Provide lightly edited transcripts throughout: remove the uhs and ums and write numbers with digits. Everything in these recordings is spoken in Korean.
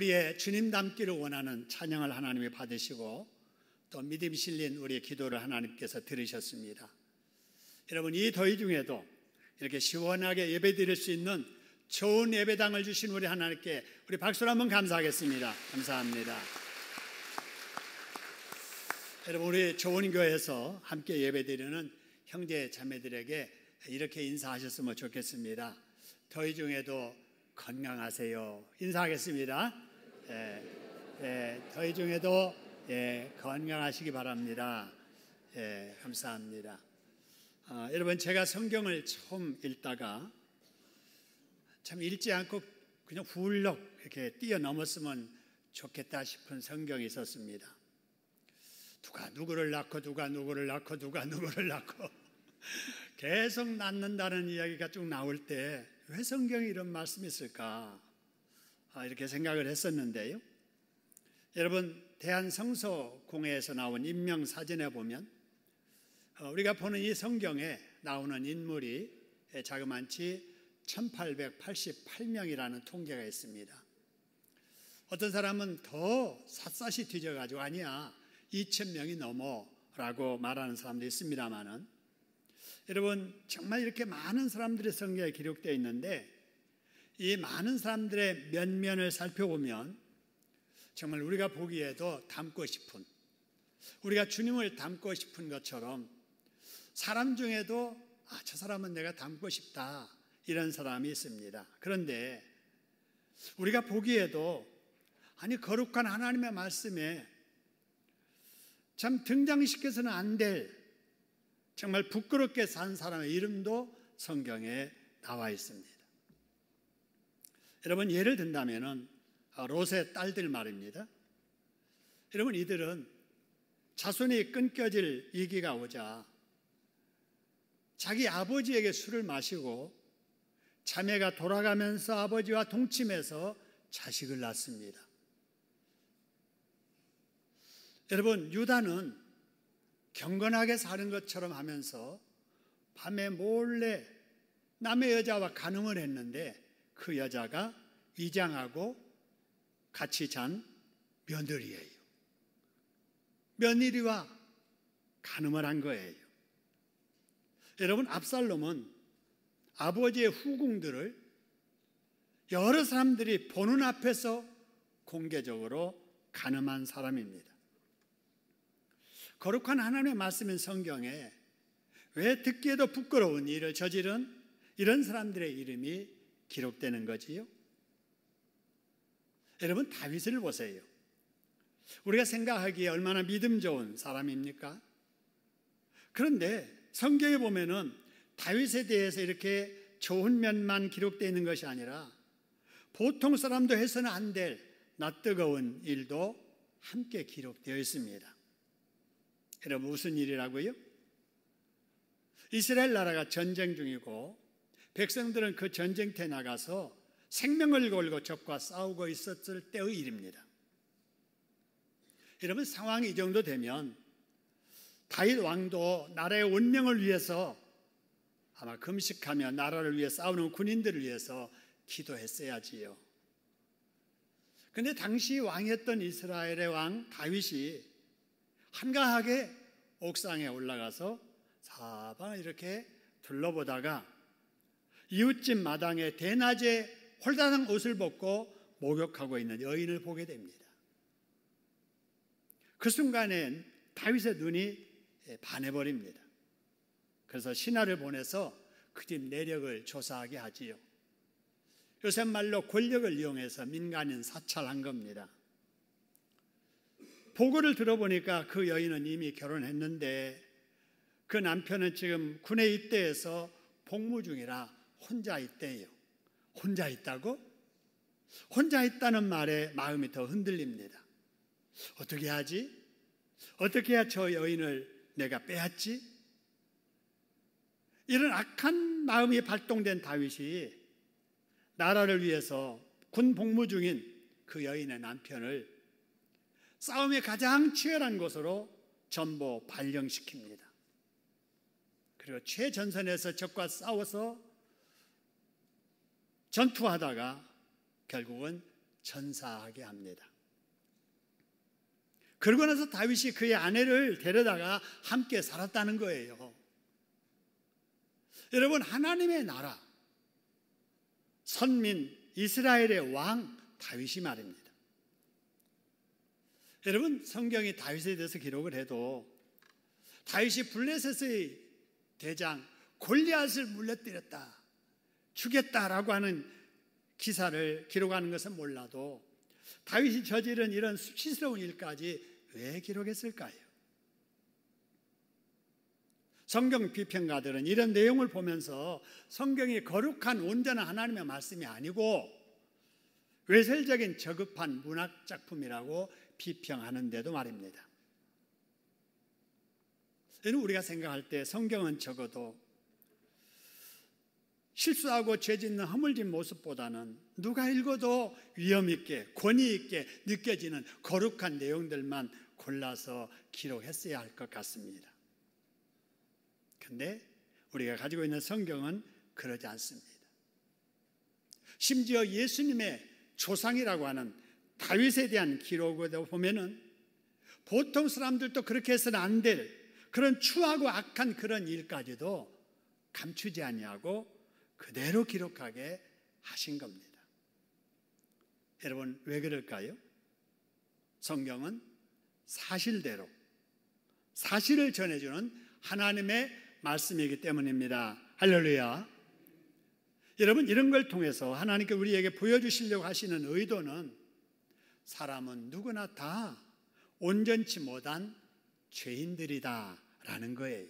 우리의 주님 닮기를 원하는 찬양을 하나님이 받으시고 또 믿음 실린 우리의 기도를 하나님께서 들으셨습니다. 여러분, 이 더위 중에도 이렇게 시원하게 예배 드릴 수 있는 좋은 예배당을 주신 우리 하나님께 우리 박수로 한번 감사하겠습니다. 감사합니다. 여러분, 우리 좋은 교회에서 함께 예배 드리는 형제 자매들에게 이렇게 인사하셨으면 좋겠습니다. 더위 중에도 건강하세요. 인사하겠습니다. 더위 중에도 건강하시기 바랍니다. 감사합니다. 여러분, 제가 성경을 처음 읽다가 참 읽지 않고 그냥 훌쩍 이렇게 뛰어넘었으면 좋겠다 싶은 성경이 있었습니다. 누가 누구를 낳고 누가 누구를 낳고 누가 누구를 낳고 계속 낳는다는 이야기가 쭉 나올 때 왜 성경에 이런 말씀이 있을까? 이렇게 생각을 했었는데요. 여러분, 대한성서공회에서 나온 인명사전에 보면 우리가 보는 이 성경에 나오는 인물이 자그만치 1888명이라는 통계가 있습니다. 어떤 사람은 더 샅샅이 뒤져가지고 아니야 2000명이 넘어라고 말하는 사람도 있습니다만은, 여러분, 정말 이렇게 많은 사람들의 성경에 기록되어 있는데 이 많은 사람들의 면면을 살펴보면 정말 우리가 보기에도 닮고 싶은, 우리가 주님을 닮고 싶은 것처럼 사람 중에도 저 사람은 내가 닮고 싶다 이런 사람이 있습니다. 그런데 우리가 보기에도 거룩한 하나님의 말씀에 참 등장시켜서는 안 될 정말 부끄럽게 산 사람의 이름도 성경에 나와 있습니다. 여러분, 예를 든다면 롯의 딸들 말입니다. 여러분, 이들은 자손이 끊겨질 위기가 오자 자기 아버지에게 술을 마시고 자매가 돌아가면서 아버지와 동침해서 자식을 낳습니다. 여러분, 유다는 경건하게 사는 것처럼 하면서 밤에 몰래 남의 여자와 간음을 했는데 그 여자가 위장하고 같이 잔 며느리예요. 며느리와 간음을 한 거예요. 여러분, 압살롬은 아버지의 후궁들을 여러 사람들이 보는 앞에서 공개적으로 간음한 사람입니다. 거룩한 하나님의 말씀인 성경에 왜 듣기에도 부끄러운 일을 저지른 이런 사람들의 이름이 기록되는 거지요? 여러분, 다윗을 보세요. 우리가 생각하기에 얼마나 믿음 좋은 사람입니까? 그런데 성경에 보면은 다윗에 대해서 이렇게 좋은 면만 기록되어 있는 것이 아니라 보통 사람도 해서는 안 될 낯뜨거운 일도 함께 기록되어 있습니다. 여러분, 무슨 일이라고요? 이스라엘 나라가 전쟁 중이고 백성들은 그 전쟁터에 나가서 생명을 걸고 적과 싸우고 있었을 때의 일입니다. 여러분, 상황이 이 정도 되면 다윗 왕도 나라의 원명을 위해서 아마 금식하며 나라를 위해 싸우는 군인들을 위해서 기도했어야지요. 그런데 당시 왕이었던 이스라엘의 왕 다윗이 한가하게 옥상에 올라가서 사방을 이렇게 둘러보다가 이웃집 마당에 대낮에 홀다당 옷을 벗고 목욕하고 있는 여인을 보게 됩니다. 그 순간엔 다윗의 눈이 반해버립니다. 그래서 신하를 보내서 그 집 내력을 조사하게 하지요. 요새 말로 권력을 이용해서 민간인 사찰한 겁니다. 보고를 들어보니까 그 여인은 이미 결혼했는데 그 남편은 지금 군에 입대해서 복무 중이라 혼자 있대요. 혼자 있다고? 혼자 있다는 말에 마음이 더 흔들립니다. 어떻게 하지? 어떻게 해야 저 여인을 내가 빼앗지? 이런 악한 마음이 발동된 다윗이 나라를 위해서 군 복무 중인 그 여인의 남편을 싸움이 가장 치열한 곳으로 전보 발령시킵니다. 그리고 최전선에서 적과 싸워서 전투하다가 결국은 전사하게 합니다. 그러고 나서 다윗이 그의 아내를 데려다가 함께 살았다는 거예요. 여러분, 하나님의 나라, 선민 이스라엘의 왕 다윗이 말입니다. 여러분, 성경이 다윗에 대해서 기록을 해도 다윗이 블레셋의 대장 골리앗을 물러뜨렸다, 죽였다라고 하는 기사를 기록하는 것은 몰라도 다윗이 저지른 이런 수치스러운 일까지 왜 기록했을까요? 성경 비평가들은 이런 내용을 보면서 성경이 거룩한 온전한 하나님의 말씀이 아니고 외설적인 저급한 문학 작품이라고 비평하는데도 말입니다. 우리가 생각할 때 성경은 적어도 실수하고 죄 짓는 허물진 모습보다는 누가 읽어도 위험 있게 권위 있게 느껴지는 거룩한 내용들만 골라서 기록했어야 할 것 같습니다. 그런데 우리가 가지고 있는 성경은 그러지 않습니다. 심지어 예수님의 조상이라고 하는 다윗에 대한 기록을 보면은 보통 사람들도 그렇게 해서는 안 될 그런 추하고 악한 그런 일까지도 감추지 아니하고 그대로 기록하게 하신 겁니다. 여러분, 왜 그럴까요? 성경은 사실대로 사실을 전해주는 하나님의 말씀이기 때문입니다. 할렐루야. 여러분, 이런 걸 통해서 하나님께 우리에게 보여주시려고 하시는 의도는 사람은 누구나 다 온전치 못한 죄인들이다라는 거예요.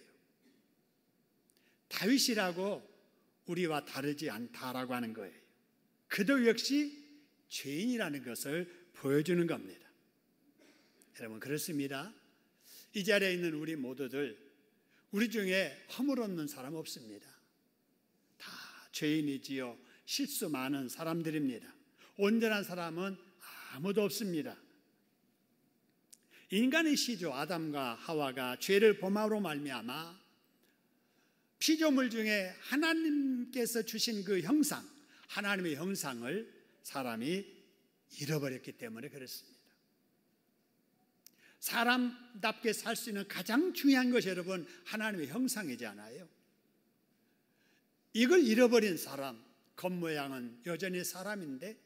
다윗이라고 우리와 다르지 않다라고 하는 거예요. 그도 역시 죄인이라는 것을 보여주는 겁니다. 여러분, 그렇습니다. 이 자리에 있는 우리 모두들, 우리 중에 허물 없는 사람 없습니다. 다 죄인이지요. 실수 많은 사람들입니다. 온전한 사람은 아무도 없습니다. 인간의 시조 아담과 하와가 죄를 범함으로 말미암아 피조물 중에 하나님께서 주신 그 형상, 하나님의 형상을 사람이 잃어버렸기 때문에 그렇습니다. 사람답게 살 수 있는 가장 중요한 것이 여러분 하나님의 형상이잖아요. 이걸 잃어버린 사람, 겉모양은 여전히 사람인데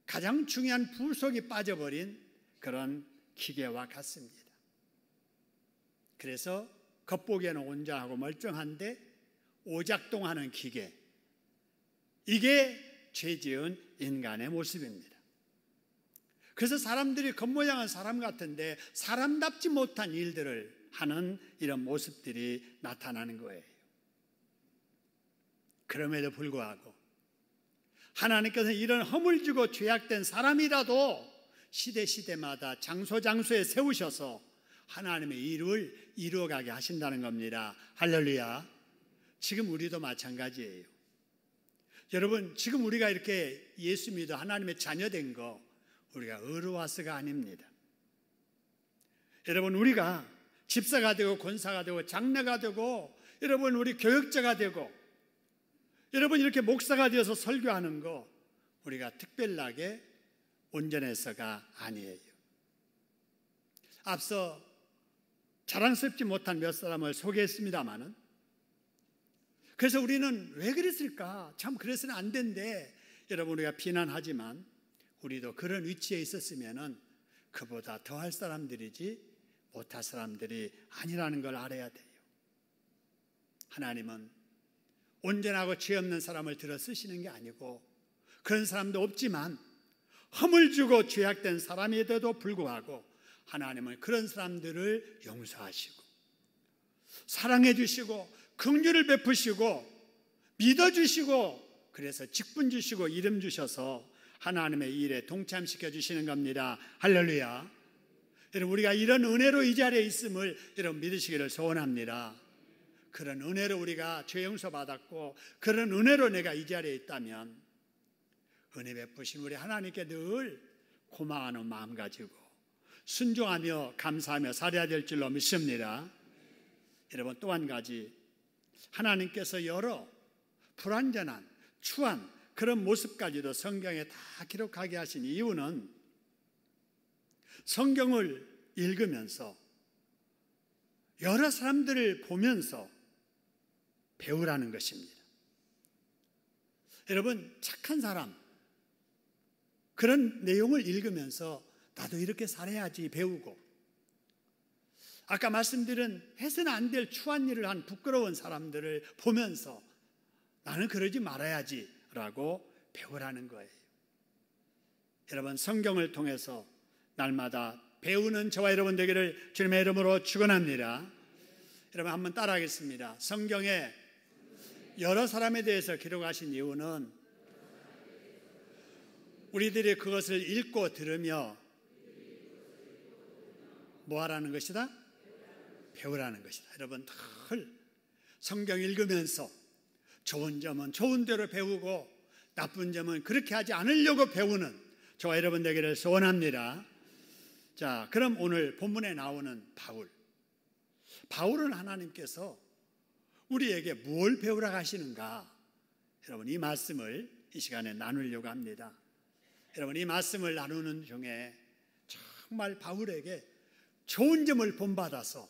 가장 중요한 부속이 빠져버린 그런 기계와 같습니다. 그래서 겉보기에는 온전하고 멀쩡한데 오작동하는 기계, 이게 죄지은 인간의 모습입니다. 그래서 사람들이 겉모양은 사람 같은데 사람답지 못한 일들을 하는 이런 모습들이 나타나는 거예요. 그럼에도 불구하고 하나님께서는 이런 허물지고 죄악된 사람이라도 시대마다 장소에 세우셔서 하나님의 일을 이루어가게 하신다는 겁니다. 할렐루야. 지금 우리도 마찬가지예요. 여러분, 지금 우리가 이렇게 예수 믿어 하나님의 자녀된 거 우리가 의로워서가 아닙니다. 여러분, 우리가 집사가 되고 권사가 되고 장로가 되고 여러분 우리 교역자가 되고 여러분 이렇게 목사가 되어서 설교하는 거 우리가 특별하게 온전해서가 아니에요. 앞서 자랑스럽지 못한 몇 사람을 소개했습니다마는 그래서 우리는 왜 그랬을까? 참 그래서는 안 된대. 여러분 우리가 비난하지만 우리도 그런 위치에 있었으면은 그보다 더할 사람들이지 못할 사람들이 아니라는 걸 알아야 돼요. 하나님은 온전하고 죄 없는 사람을 들어 쓰시는 게 아니고 그런 사람도 없지만 허물 주고 죄악된 사람에도 불구하고 하나님은 그런 사람들을 용서하시고 사랑해 주시고 긍휼을 베푸시고 믿어 주시고 그래서 직분 주시고 이름 주셔서 하나님의 일에 동참시켜 주시는 겁니다. 할렐루야. 여러분 우리가 이런 은혜로 이 자리에 있음을 여러분 믿으시기를 소원합니다. 그런 은혜로 우리가 죄 용서 받았고 그런 은혜로 내가 이 자리에 있다면 은혜 베푸신 우리 하나님께 늘 고마워하는 마음 가지고 순종하며 감사하며 살아야 될 줄로 믿습니다. 여러분 또 한 가지 하나님께서 여러 불완전한 추한 그런 모습까지도 성경에 다 기록하게 하신 이유는 성경을 읽으면서 여러 사람들을 보면서 배우라는 것입니다. 여러분, 착한 사람, 그런 내용을 읽으면서 나도 이렇게 살아야지 배우고, 아까 말씀드린 해서는 안 될 추한 일을 한 부끄러운 사람들을 보면서 나는 그러지 말아야지 라고 배우라는 거예요. 여러분, 성경을 통해서 날마다 배우는 저와 여러분 되기를 주님의 이름으로 축원합니다. 여러분, 한번 따라하겠습니다. 성경에 여러 사람에 대해서 기록하신 이유는 우리들이 그것을 읽고 들으며 뭐 하라는 것이다? 배우라는 것이다. 여러분, 늘 성경 읽으면서 좋은 점은 좋은 대로 배우고 나쁜 점은 그렇게 하지 않으려고 배우는 저와 여러분 되기를 소원합니다. 자, 그럼 오늘 본문에 나오는 바울은 하나님께서 우리에게 뭘 배우라고 하시는가? 여러분, 이 말씀을 이 시간에 나누려고 합니다. 여러분, 이 말씀을 나누는 중에 정말 바울에게 좋은 점을 본받아서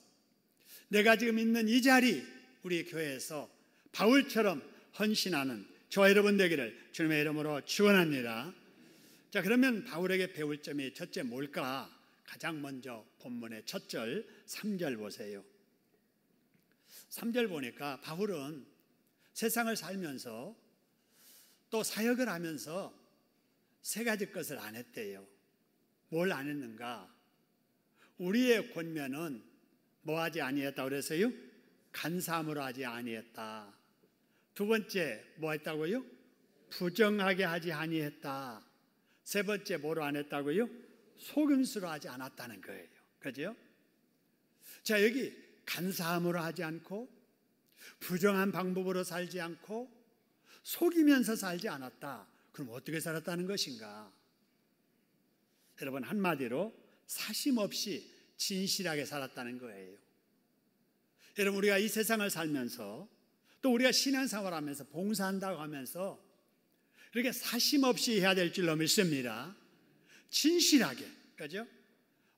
내가 지금 있는 이 자리, 우리 교회에서 바울처럼 헌신하는 저와 여러분 되기를 주님의 이름으로 축원합니다. 자, 그러면 바울에게 배울 점이 첫째 뭘까? 가장 먼저 본문의 첫 절 3절 보세요. 3절 보니까 바울은 세상을 살면서 또 사역을 하면서 세 가지 것을 안 했대요. 뭘 안 했는가? 우리의 권면은 뭐 하지 아니했다 그랬어요? 간사함으로 하지 아니했다. 두 번째 뭐 했다고요? 부정하게 하지 아니했다. 세 번째 뭐로 안 했다고요? 속임수로 하지 않았다는 거예요. 그죠? 자, 여기 간사함으로 하지 않고 부정한 방법으로 살지 않고 속이면서 살지 않았다. 그럼 어떻게 살았다는 것인가? 여러분, 한마디로 사심 없이 진실하게 살았다는 거예요. 여러분, 우리가 이 세상을 살면서 또 우리가 신앙생활 하면서 봉사한다고 하면서 이렇게 사심 없이 해야 될 줄로 믿습니다. 진실하게, 그죠?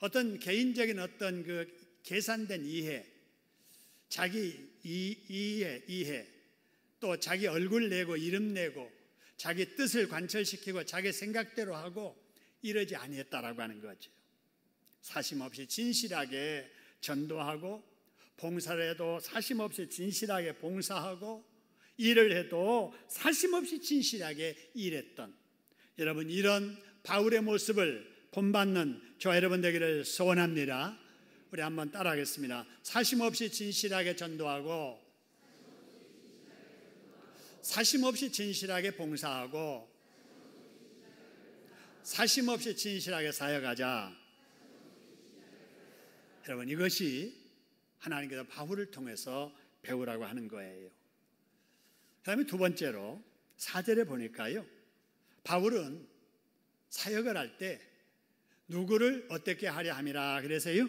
어떤 개인적인 어떤 그 계산된 이해, 자기 이해, 또 자기 얼굴 내고 이름 내고 자기 뜻을 관철시키고 자기 생각대로 하고 이러지 아니했다라고 하는 거죠. 사심 없이 진실하게 전도하고 봉사를 해도 사심 없이 진실하게 봉사하고 일을 해도 사심 없이 진실하게 일했던, 여러분, 이런 바울의 모습을 본받는 저와 여러분 되기를 소원합니다. 우리 한번 따라하겠습니다. 사심 없이 진실하게 전도하고 사심 없이 진실하게 봉사하고 사심 없이 진실하게 사역하자. 여러분, 이것이 하나님께서 바울을 통해서 배우라고 하는 거예요. 그 다음에 두 번째로 4절에 보니까요, 바울은 사역을 할 때 누구를 어떻게 하려 함이라 그래서요?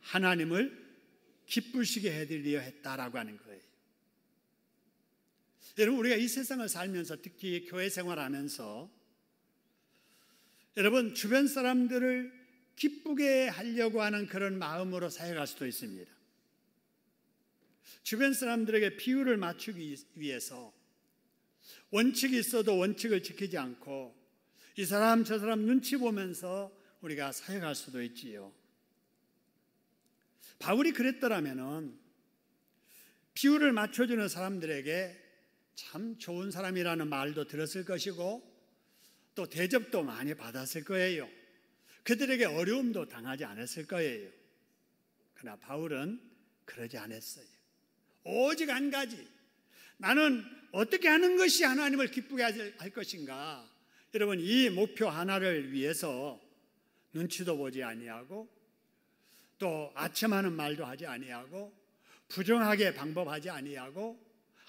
하나님을 기쁘시게 해드리려 했다라고 하는 거예요. 여러분, 우리가 이 세상을 살면서 특히 교회 생활하면서 여러분, 주변 사람들을 기쁘게 하려고 하는 그런 마음으로 사역할 수도 있습니다. 주변 사람들에게 비율을 맞추기 위해서 원칙이 있어도 원칙을 지키지 않고 이 사람 저 사람 눈치 보면서 우리가 사역할 수도 있지요. 바울이 그랬더라면은 비율을 맞춰주는 사람들에게 참 좋은 사람이라는 말도 들었을 것이고 또 대접도 많이 받았을 거예요. 그들에게 어려움도 당하지 않았을 거예요. 그러나 바울은 그러지 않았어요. 오직 한 가지, 나는 어떻게 하는 것이 하나님을 기쁘게 할 것인가. 여러분, 이 목표 하나를 위해서 눈치도 보지 아니하고 또 아첨하는 말도 하지 아니하고 부정하게 방법하지 아니하고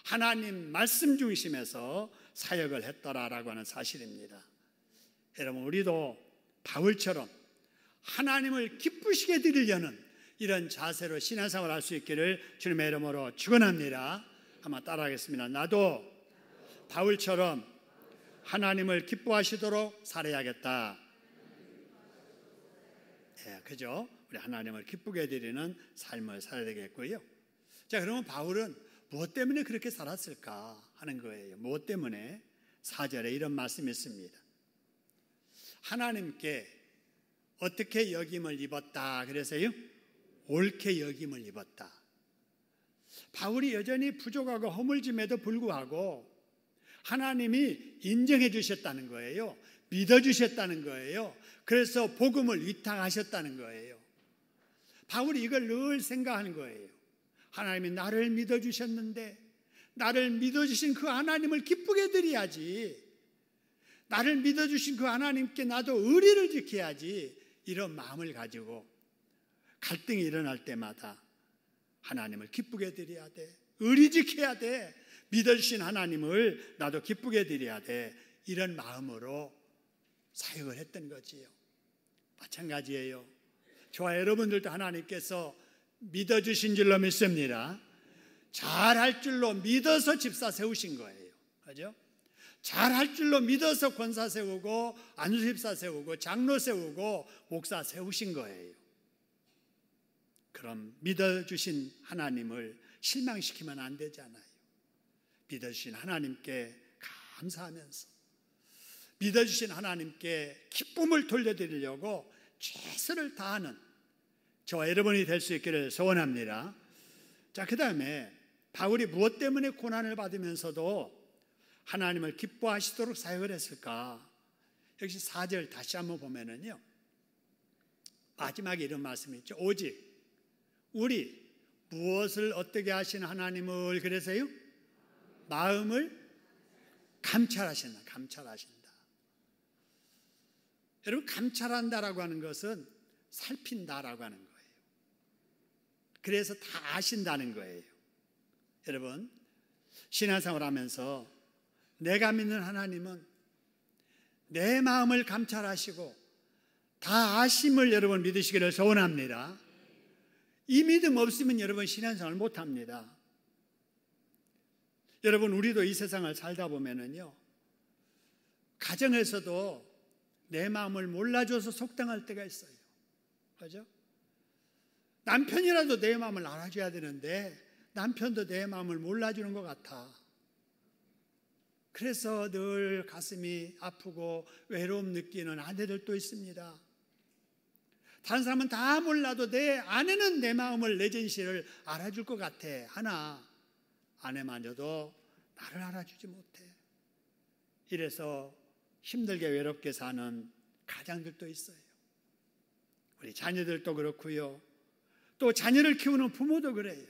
하나님 말씀 중심에서 사역을 했더라라고 하는 사실입니다. 여러분, 우리도 바울처럼 하나님을 기쁘시게 드리려는 이런 자세로 신앙생활을 할 수 있기를 주님의 이름으로 축원합니다. 한번 따라하겠습니다. 나도 바울처럼 하나님을 기뻐하시도록 살아야겠다. 예, 그죠? 우리 하나님을 기쁘게 해드리는 삶을 살아야 되겠고요. 자, 그러면 바울은 무엇 때문에 그렇게 살았을까 하는 거예요. 무엇 때문에? 4절에 이런 말씀이 있습니다. 하나님께 어떻게 여김을 입었다 그래서요? 옳게 여김을 입었다. 바울이 여전히 부족하고 허물짐에도 불구하고 하나님이 인정해 주셨다는 거예요. 믿어 주셨다는 거예요. 그래서 복음을 위탁하셨다는 거예요. 바울이 이걸 늘 생각하는 거예요. 하나님이 나를 믿어 주셨는데 나를 믿어 주신 그 하나님을 기쁘게 드려야지. 나를 믿어 주신 그 하나님께 나도 의리를 지켜야지. 이런 마음을 가지고 갈등이 일어날 때마다 하나님을 기쁘게 드려야 돼. 의리 지켜야 돼. 믿어주신 하나님을 나도 기쁘게 드려야 돼. 이런 마음으로 사역을 했던 거지요. 마찬가지예요. 저와 여러분들도 하나님께서 믿어주신 줄로 믿습니다. 잘할 줄로 믿어서 집사 세우신 거예요. 그죠? 잘할 줄로 믿어서 권사 세우고 안수집사 세우고 장로 세우고 목사 세우신 거예요. 그럼 믿어주신 하나님을 실망시키면 안 되잖아요. 믿어주신 하나님께 감사하면서 믿어주신 하나님께 기쁨을 돌려드리려고 최선을 다하는 저와 여러분이 될 수 있기를 소원합니다. 자, 그 다음에 바울이 무엇 때문에 고난을 받으면서도 하나님을 기뻐하시도록 사역을 했을까? 역시 4절 다시 한번 보면은요, 마지막에 이런 말씀이 있죠. 오직 우리 무엇을 어떻게 하신 하나님을 그래서요? 마음을 감찰하신다. 감찰하신다. 여러분, 감찰한다라고 하는 것은 살핀다라고 하는 거예요. 그래서 다 아신다는 거예요. 여러분, 신앙생활 하면서 내가 믿는 하나님은 내 마음을 감찰하시고 다 아심을 여러분 믿으시기를 소원합니다. 이 믿음 없으면 여러분 신앙생활 못합니다. 여러분, 우리도 이 세상을 살다 보면은요, 가정에서도 내 마음을 몰라줘서 속상할 때가 있어요. 그죠? 남편이라도 내 마음을 알아줘야 되는데 남편도 내 마음을 몰라주는 것 같아. 그래서 늘 가슴이 아프고 외로움 느끼는 아내들도 있습니다. 다른 사람은 다 몰라도 내 아내는 내 마음을, 내 진실을 알아줄 것 같아. 하나 아내마저도 나를 알아주지 못해. 이래서 힘들게 외롭게 사는 가장들도 있어요. 우리 자녀들도 그렇고요. 또 자녀를 키우는 부모도 그래요.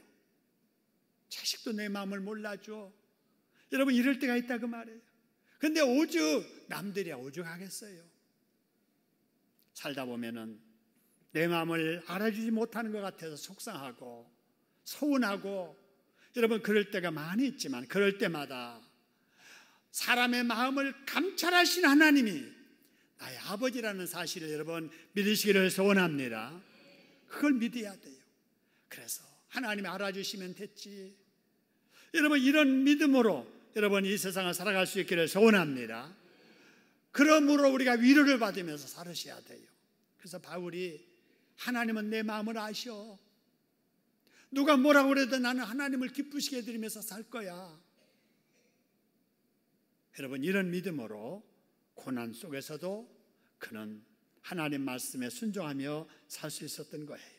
자식도 내 마음을 몰라줘. 여러분, 이럴 때가 있다 그 말이에요. 근데 오죽 남들이야 오죽하겠어요. 살다 보면은 내 마음을 알아주지 못하는 것 같아서 속상하고 서운하고, 여러분 그럴 때가 많이 있지만 그럴 때마다 사람의 마음을 감찰하신 하나님이 나의 아버지라는 사실을 여러분 믿으시기를 소원합니다. 그걸 믿어야 돼요. 그래서 하나님이 알아주시면 됐지. 여러분, 이런 믿음으로 여러분 이 세상을 살아갈 수 있기를 소원합니다. 그러므로 우리가 위로를 받으면서 살으셔야 돼요. 그래서 바울이 하나님은 내 마음을 아셔. 누가 뭐라고 그래도 나는 하나님을 기쁘시게 해드리면서 살 거야. 여러분, 이런 믿음으로 고난 속에서도 그는 하나님 말씀에 순종하며 살 수 있었던 거예요.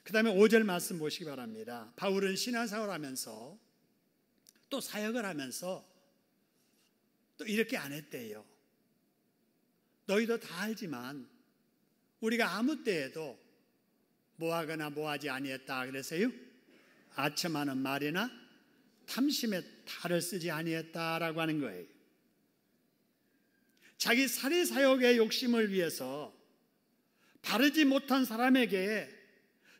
그 다음에 5절 말씀 보시기 바랍니다. 바울은 신앙생활을 하면서 또 사역을 하면서 또 이렇게 안 했대요. 너희도 다 알지만 우리가 아무 때에도 뭐하거나 뭐하지 아니했다 그래서요, 아첨하는 말이나 탐심의 탈을 쓰지 아니했다라고 하는 거예요. 자기 사리 사역의 욕심을 위해서 바르지 못한 사람에게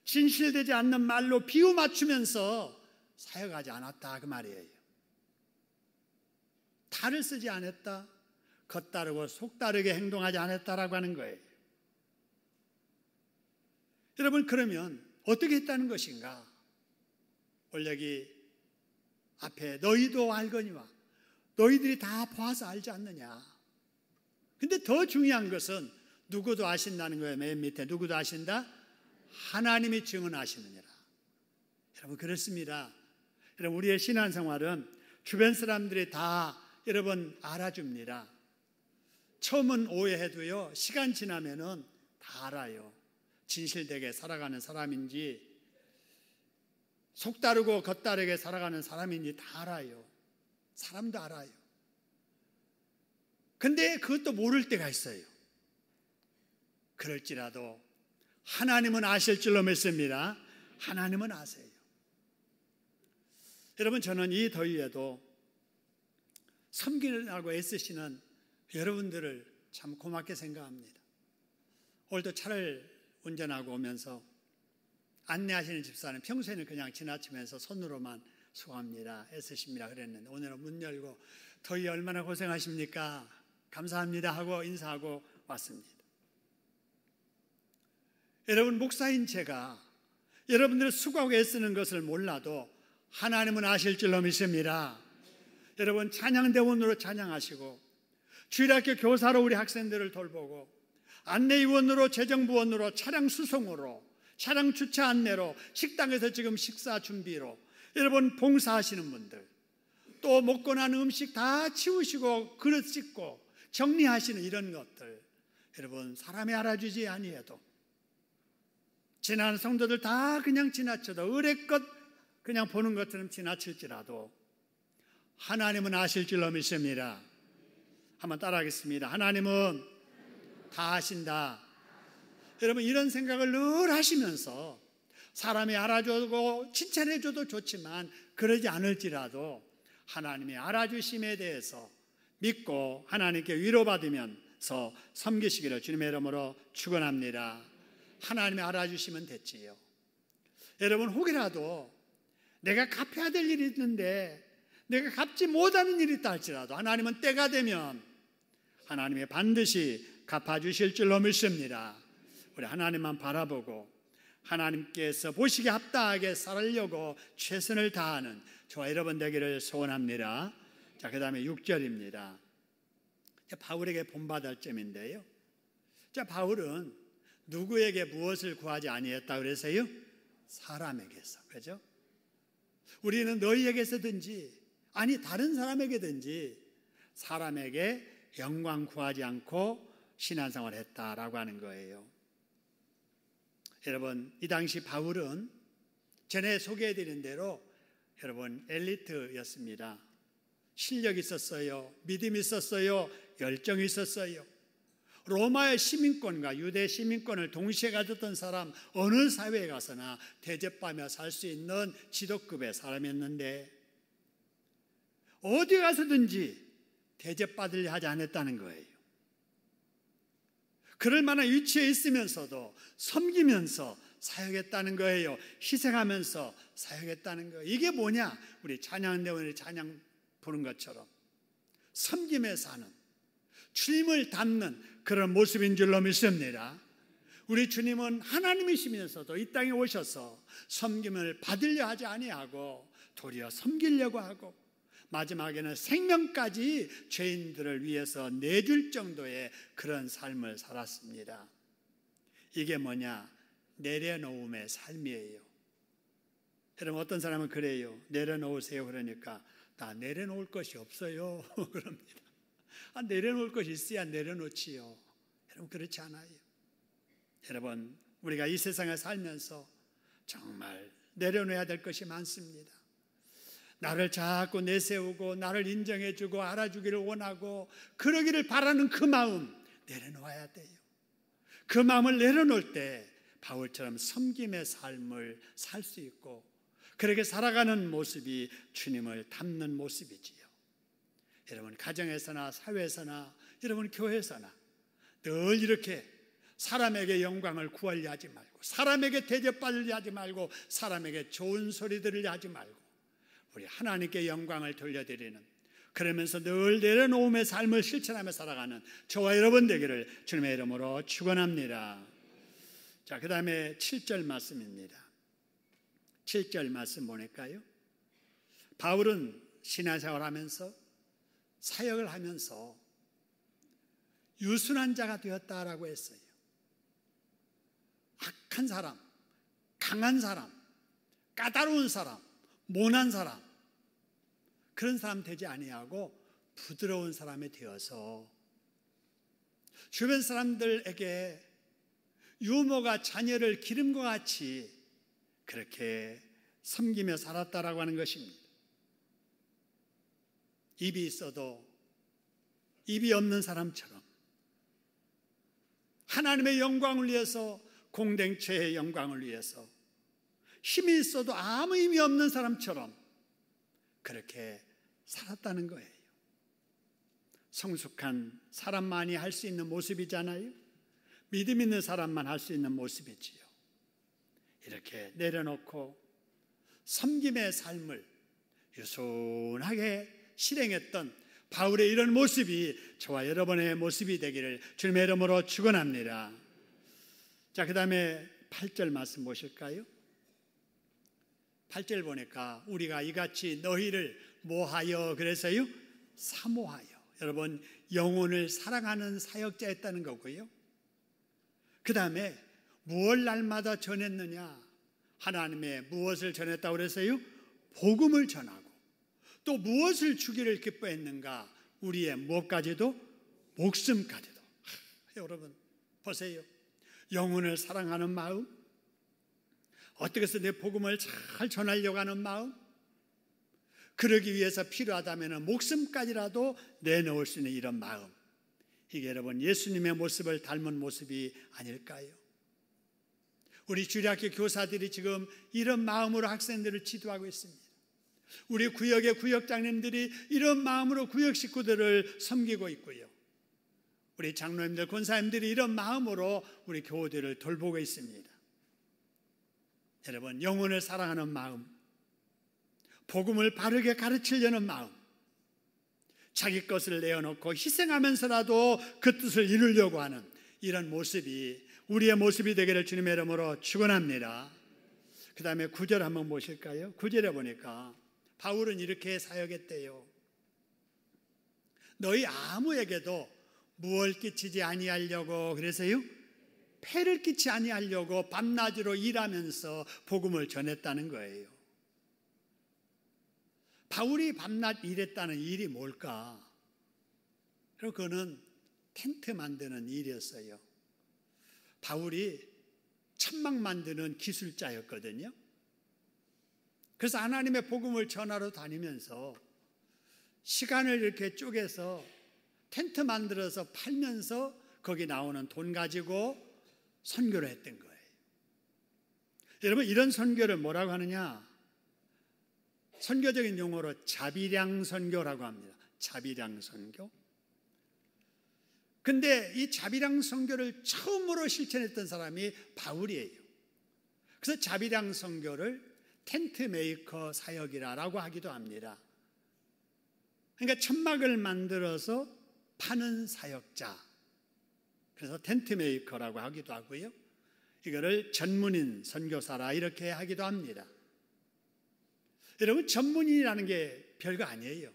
진실되지 않는 말로 비유 맞추면서 사역하지 않았다 그 말이에요. 탈을 쓰지 않았다, 겉다르고 속다르게 행동하지 않았다라고 하는 거예요. 여러분, 그러면 어떻게 했다는 것인가? 오늘 여기 앞에 너희도 알거니와 너희들이 다 보아서 알지 않느냐. 근데 더 중요한 것은 누구도 아신다는 거예요. 맨 밑에 누구도 아신다? 하나님이 증언하시느니라. 여러분 그렇습니다. 여러분 우리의 신앙생활은 주변 사람들이 다 여러분 알아줍니다. 처음은 오해해도요 시간 지나면은 다 알아요. 진실되게 살아가는 사람인지 속다르고 겉다르게 살아가는 사람인지 다 알아요. 사람도 알아요. 근데 그것도 모를 때가 있어요. 그럴지라도 하나님은 아실 줄로 믿습니다. 하나님은 아세요. 여러분 저는 이 더위에도 섬기려고 애쓰시는 여러분들을 참 고맙게 생각합니다. 오늘도 차를 운전하고 오면서 안내하시는 집사는 평소에는 그냥 지나치면서 손으로만 수고합니다, 애쓰십니다 그랬는데 오늘은 문 열고 더위 얼마나 고생하십니까? 감사합니다 하고 인사하고 왔습니다. 여러분 목사인 제가 여러분들을 수고하고 애쓰는 것을 몰라도 하나님은 아실 줄로 믿습니다. 여러분 찬양대원으로 찬양하시고 주일학교 교사로 우리 학생들을 돌보고 안내위원으로 재정부원으로 차량 수송으로 차량 주차 안내로 식당에서 지금 식사 준비로 여러분 봉사하시는 분들 또 먹고 난 음식 다 치우시고 그릇 씻고 정리하시는 이런 것들 여러분 사람이 알아주지 아니해도 지나는 성도들 다 그냥 지나쳐도 의례껏 그냥 보는 것처럼 지나칠지라도 하나님은 아실 줄로 믿습니다. 한번 따라하겠습니다. 하나님은 다 아신다. 여러분 이런 생각을 늘 하시면서 사람이 알아주고 칭찬해줘도 좋지만 그러지 않을지라도 하나님의 알아주심에 대해서 믿고 하나님께 위로받으면서 섬기시기를 주님의 이름으로 축원합니다. 하나님이 알아주시면 됐지요. 여러분 혹이라도 내가 갚아야 될 일이 있는데 내가 갚지 못하는 일이 있다 할지라도 하나님은 때가 되면 하나님이 반드시 갚아주실 줄로 믿습니다. 우리 하나님만 바라보고 하나님께서 보시기에 합당하게 살려고 최선을 다하는 저와 여러분 되기를 소원합니다. 자, 그 다음에 6절입니다. 바울에게 본받을 점인데요. 자, 바울은 누구에게 무엇을 구하지 아니했다 그래서요? 사람에게서. 그죠? 우리는 너희에게서든지 아니 다른 사람에게든지 사람에게 영광 구하지 않고 신앙생활을 했다라고 하는 거예요. 여러분 이 당시 바울은 전에 소개해드린 대로 여러분 엘리트였습니다. 실력이 있었어요. 믿음이 있었어요. 열정이 있었어요. 로마의 시민권과 유대 시민권을 동시에 가졌던 사람 어느 사회에 가서나 대접받으며 살 수 있는 지도급의 사람이었는데 어디 가서든지 대접받으려 하지 않았다는 거예요. 그럴 만한 위치에 있으면서도 섬기면서 사역했다는 거예요. 희생하면서 사역했다는 거예요. 이게 뭐냐? 우리 찬양대원이 찬양 부른 것처럼 섬김에 사는 주님을 닮는 그런 모습인 줄로 믿습니다. 우리 주님은 하나님이시면서도 이 땅에 오셔서 섬김을 받으려 하지 아니하고 도리어 섬기려고 하고 마지막에는 생명까지 죄인들을 위해서 내줄 정도의 그런 삶을 살았습니다. 이게 뭐냐? 내려놓음의 삶이에요. 여러분 어떤 사람은 그래요. 내려놓으세요 그러니까 나 내려놓을 것이 없어요 그럽니다. 내려놓을 것이 있어야 내려놓지요. 여러분 그렇지 않아요. 여러분 우리가 이 세상에 살면서 정말 내려놓아야 될 것이 많습니다. 나를 자꾸 내세우고 나를 인정해주고 알아주기를 원하고 그러기를 바라는 그 마음 내려놓아야 돼요. 그 마음을 내려놓을 때 바울처럼 섬김의 삶을 살 수 있고 그렇게 살아가는 모습이 주님을 닮는 모습이지요. 여러분 가정에서나 사회에서나 여러분 교회에서나 늘 이렇게 사람에게 영광을 구하려 하지 말고 사람에게 대접받으려 하지 말고 사람에게 좋은 소리 들으려 하지 말고 우리 하나님께 영광을 돌려드리는 그러면서 늘 내려놓음의 삶을 실천하며 살아가는 저와 여러분 되기를 주님의 이름으로 축원합니다. 자, 그 다음에 7절 말씀입니다. 7절 말씀 보낼까요? 바울은 신앙생활하면서 사역을 하면서 유순한 자가 되었다라고 했어요. 악한 사람, 강한 사람, 까다로운 사람, 모난 사람, 그런 사람 되지 아니하고 부드러운 사람이 되어서 주변 사람들에게 유모가 자녀를 기름과 같이 그렇게 섬기며 살았다라고 하는 것입니다. 입이 있어도 입이 없는 사람처럼 하나님의 영광을 위해서, 공동체의 영광을 위해서 힘이 있어도 아무 힘이 없는 사람처럼 그렇게 살았다는 거예요. 성숙한 사람만이 할 수 있는 모습이잖아요. 믿음 있는 사람만 할 수 있는 모습이지요. 이렇게 내려놓고 섬김의 삶을 유순하게 실행했던 바울의 이런 모습이 저와 여러분의 모습이 되기를 주님의 이름으로 축원합니다. 자, 그 다음에 8절 말씀 보실까요? 8절 보니까 우리가 이같이 너희를 뭐하여 그래서요? 사모하여. 여러분, 영혼을 사랑하는 사역자였다는 거고요. 그 다음에 무엇을 날마다 전했느냐? 하나님의 무엇을 전했다고 그래서요? 복음을 전하고. 또 무엇을 주기를 기뻐했는가? 우리의 무엇까지도? 목숨까지도. 여러분 보세요. 영혼을 사랑하는 마음, 어떻게 해서 내 복음을 잘 전하려고 하는 마음, 그러기 위해서 필요하다면 목숨까지라도 내놓을 수 있는 이런 마음, 이게 여러분 예수님의 모습을 닮은 모습이 아닐까요? 우리 주일학교 교사들이 지금 이런 마음으로 학생들을 지도하고 있습니다. 우리 구역의 구역장님들이 이런 마음으로 구역 식구들을 섬기고 있고요. 우리 장로님들, 권사님들이 이런 마음으로 우리 교우들을 돌보고 있습니다. 여러분, 영혼을 사랑하는 마음, 복음을 바르게 가르치려는 마음, 자기 것을 내어놓고 희생하면서라도 그 뜻을 이루려고 하는 이런 모습이 우리의 모습이 되기를 주님의 이름으로 축원합니다. 그 다음에 9절 한번 보실까요? 9절에 보니까 바울은 이렇게 사역했대요. 너희 아무에게도 무엇을 끼치지 아니하려고 그래서요? 폐를 끼치 아니하려고 밤낮으로 일하면서 복음을 전했다는 거예요. 바울이 밤낮 일했다는 일이 뭘까? 그리고 그거는 텐트 만드는 일이었어요. 바울이 천막 만드는 기술자였거든요. 그래서 하나님의 복음을 전하러 다니면서 시간을 이렇게 쪼개서 텐트 만들어서 팔면서 거기 나오는 돈 가지고 선교를 했던 거예요. 여러분, 이런 선교를 뭐라고 하느냐? 선교적인 용어로 자비량 선교라고 합니다. 자비량 선교. 근데 이 자비량 선교를 처음으로 실천했던 사람이 바울이에요. 그래서 자비량 선교를 텐트 메이커 사역이라고 하기도 합니다. 그러니까 천막을 만들어서 파는 사역자, 그래서 텐트 메이커라고 하기도 하고요. 이거를 전문인 선교사라 이렇게 하기도 합니다. 여러분, 전문인이라는 게 별거 아니에요.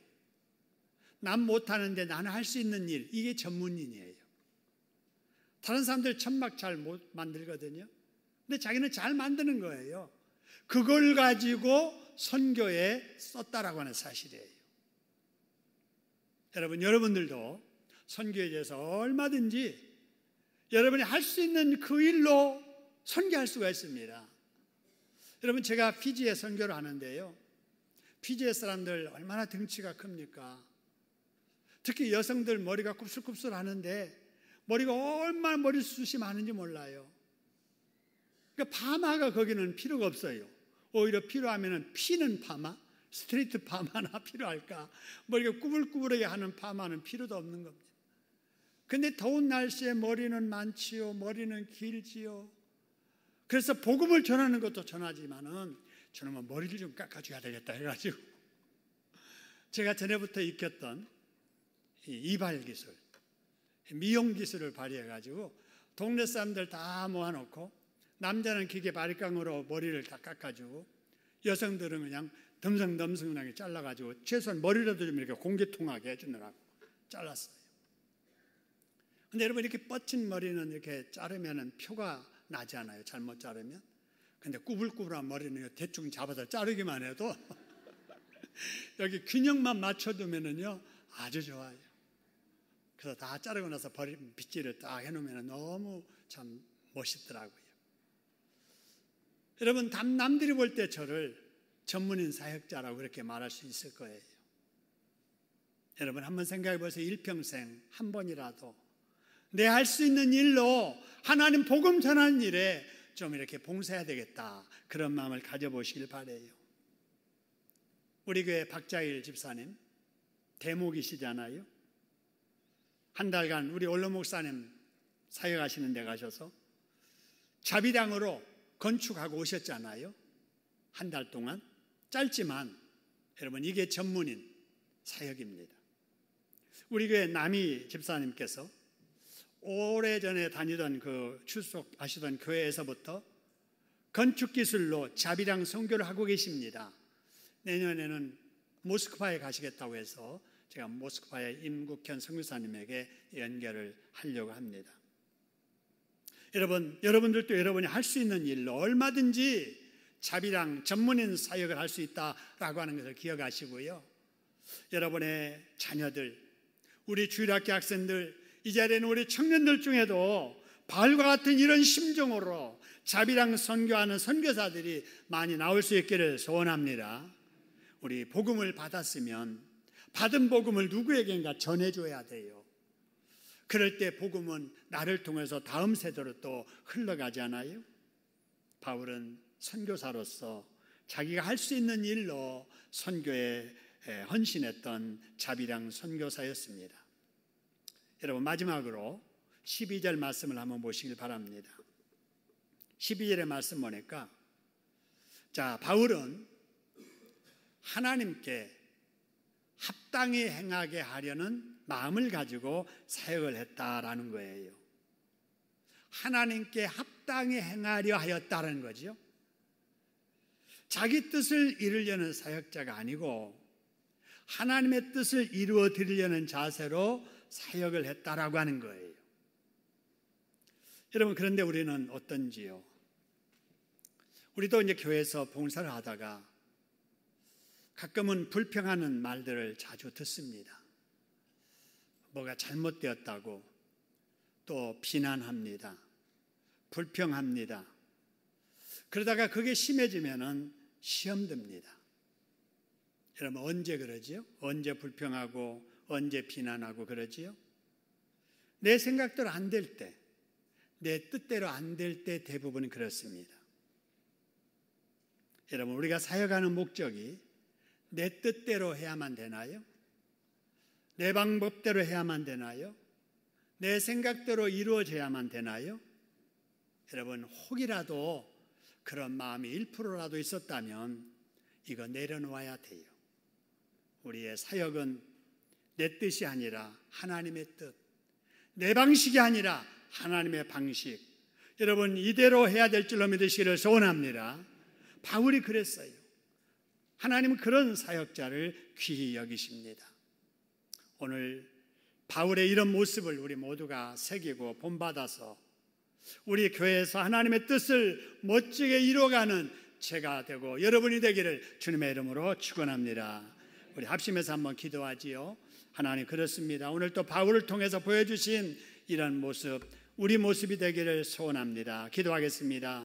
남 못하는데 나는 할 수 있는 일, 이게 전문인이에요. 다른 사람들 천막 잘 못 만들거든요. 근데 자기는 잘 만드는 거예요. 그걸 가지고 선교에 썼다라고 하는 사실이에요. 여러분, 여러분들도 선교에 대해서 얼마든지 여러분이 할 수 있는 그 일로 선교할 수가 있습니다. 여러분, 제가 피지에 선교를 하는데요. 피지의 사람들 얼마나 덩치가 큽니까? 특히 여성들 머리가 굽슬굽슬 하는데 머리가 얼마나 머리숱이 많은지 몰라요. 그러니까 파마가 거기는 필요가 없어요. 오히려 필요하면 피는 파마, 스트레이트 파마나 필요할까? 머리가 꾸불꾸불하게 하는 파마는 필요도 없는 겁니다. 근데 더운 날씨에 머리는 많지요. 머리는 길지요. 그래서 복음을 전하는 것도 전하지만은 저는 머리를 좀 깎아줘야 되겠다 해가지고 제가 전에부터 익혔던 이발 기술, 미용 기술을 발휘해가지고 동네 사람들 다 모아놓고 남자는 기계 바리깡으로 머리를 다 깎아주고 여성들은 그냥 덤성덤성하게 잘라가지고 최소한 머리라도 좀 이렇게 공기통하게 해주느라고 잘랐어요. 근데 여러분, 이렇게 뻗친 머리는 이렇게 자르면 표가 나잖아요, 잘못 자르면. 근데 꾸불꾸불한 머리는 대충 잡아서 자르기만 해도 여기 균형만 맞춰두면은요 아주 좋아요. 그래서 다 자르고 나서 빗질을 딱 해놓으면 너무 참 멋있더라고요. 여러분, 남들이 볼 때 저를 전문인 사역자라고 그렇게 말할 수 있을 거예요. 여러분, 한번 생각해 보세요. 일평생 한 번이라도 내 할 수 있는 일로 하나님 복음 전하는 일에 좀 이렇게 봉사해야 되겠다, 그런 마음을 가져보시길 바라요. 우리 교회 박자일 집사님 대목이시잖아요. 한 달간 우리 원로 목사님 사역하시는 데 가셔서 자비량으로 건축하고 오셨잖아요. 한 달 동안. 짧지만 여러분, 이게 전문인 사역입니다. 우리 교회 남희 집사님께서 오래전에 다니던 출석하시던 교회에서부터 건축기술로 자비량 선교를 하고 계십니다. 내년에는 모스크바에 가시겠다고 해서 제가 모스크바의 임국현 선교사님에게 연결을 하려고 합니다. 여러분들도 여러분이 할 수 있는 일로 얼마든지 자비량 전문인 사역을 할 수 있다라고 하는 것을 기억하시고요. 여러분의 자녀들, 우리 주일학교 학생들, 이 자리에는 우리 청년들 중에도 바울과 같은 이런 심정으로 자비량 선교하는 선교사들이 많이 나올 수 있기를 소원합니다. 우리 복음을 받았으면 받은 복음을 누구에게인가 전해줘야 돼요. 그럴 때 복음은 나를 통해서 다음 세대로 또 흘러가잖아요. 바울은 선교사로서 자기가 할 수 있는 일로 선교에 헌신했던 자비량 선교사였습니다. 여러분, 마지막으로 12절 말씀을 한번 보시길 바랍니다. 12절의 말씀 보니까, 자, 바울은 하나님께 합당히 행하게 하려는 마음을 가지고 사역을 했다라는 거예요. 하나님께 합당히 행하려 하였다는 거죠. 자기 뜻을 이루려는 사역자가 아니고 하나님의 뜻을 이루어 드리려는 자세로 사역을 했다라고 하는 거예요. 여러분, 그런데 우리는 어떤지요? 우리도 이제 교회에서 봉사를 하다가 가끔은 불평하는 말들을 자주 듣습니다. 뭐가 잘못되었다고 또 비난합니다. 불평합니다. 그러다가 그게 심해지면은 시험 듭니다. 여러분, 언제 그러지요? 언제 불평하고 언제 비난하고 그러지요? 내 생각대로 안 될 때, 내 뜻대로 안 될 때 대부분 그렇습니다. 여러분, 우리가 사역하는 목적이 내 뜻대로 해야만 되나요? 내 방법대로 해야만 되나요? 내 생각대로 이루어져야만 되나요? 여러분, 혹이라도 그런 마음이 1%라도 있었다면 이거 내려놓아야 돼요. 우리의 사역은 내 뜻이 아니라 하나님의 뜻, 내 방식이 아니라 하나님의 방식. 여러분, 이대로 해야 될 줄로 믿으시기를 소원합니다. 바울이 그랬어요. 하나님은 그런 사역자를 귀히 여기십니다. 오늘 바울의 이런 모습을 우리 모두가 새기고 본받아서 우리 교회에서 하나님의 뜻을 멋지게 이루어가는 제가 되고 여러분이 되기를 주님의 이름으로 축원합니다. 우리 합심해서 한번 기도하지요. 하나님, 그렇습니다. 오늘 또 바울을 통해서 보여주신 이런 모습, 우리 모습이 되기를 소원합니다. 기도하겠습니다.